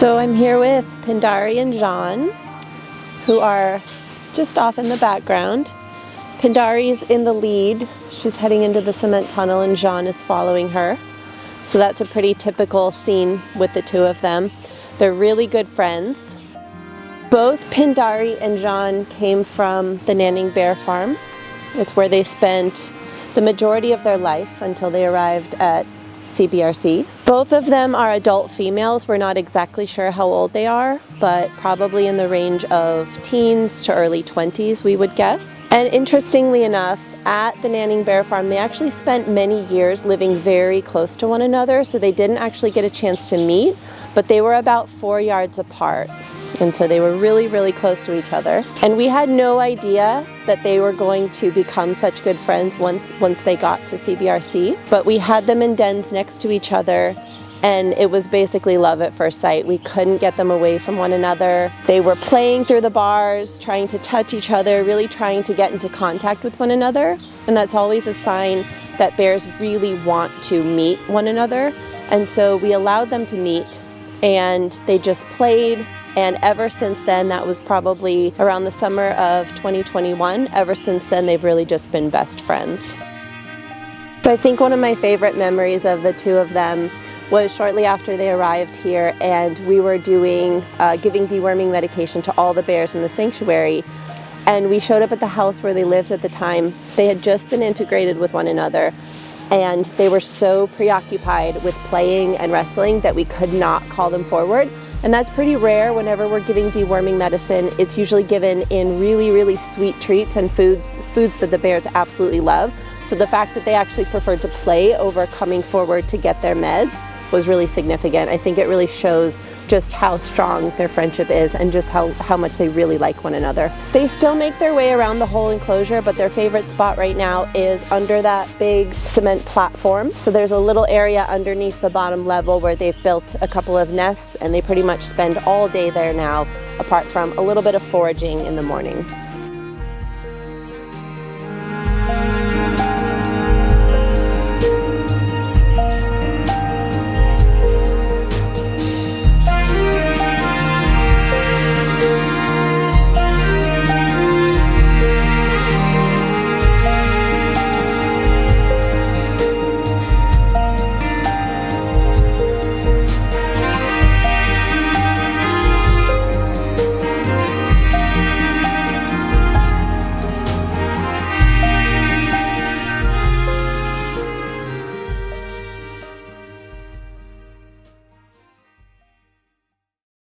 So I'm here with Pindari and Jeanne, who are just off in the background. Pindari's in the lead. She's heading into the cement tunnel and Jeanne is following her. So that's a pretty typical scene with the two of them. They're really good friends. Both Pindari and Jeanne came from the Nanning Bear Farm. It's where they spent the majority of their life until they arrived at CBRC. Both of them are adult females. We're not exactly sure how old they are, but probably in the range of teens to early 20s, we would guess. And interestingly enough, at the Nanning Bear Farm, they actually spent many years living very close to one another, so they didn't actually get a chance to meet, but they were about 4 yards apart. And so they were really, really close to each other. And we had no idea that they were going to become such good friends once they got to CBRC. But we had them in dens next to each other, and it was basically love at first sight. We couldn't get them away from one another. They were playing through the bars, trying to touch each other, really trying to get into contact with one another. And that's always a sign that bears really want to meet one another. And so we allowed them to meet, and they just played. And ever since then, that was probably around the summer of 2021, ever since then they've really just been best friends. So I think one of my favorite memories of the two of them was shortly after they arrived here, and we were giving deworming medication to all the bears in the sanctuary. And we showed up at the house where they lived at the time. They had just been integrated with one another, and they were so preoccupied with playing and wrestling that we could not call them forward. And that's pretty rare. Whenever we're giving deworming medicine, it's usually given in really, really sweet treats and foods that the bears absolutely love. So the fact that they actually preferred to play over coming forward to get their meds was really significant. I think it really shows just how strong their friendship is and just how much they really like one another. They still make their way around the whole enclosure, but their favorite spot right now is under that big cement platform. So there's a little area underneath the bottom level where they've built a couple of nests, and they pretty much spend all day there now, apart from a little bit of foraging in the morning.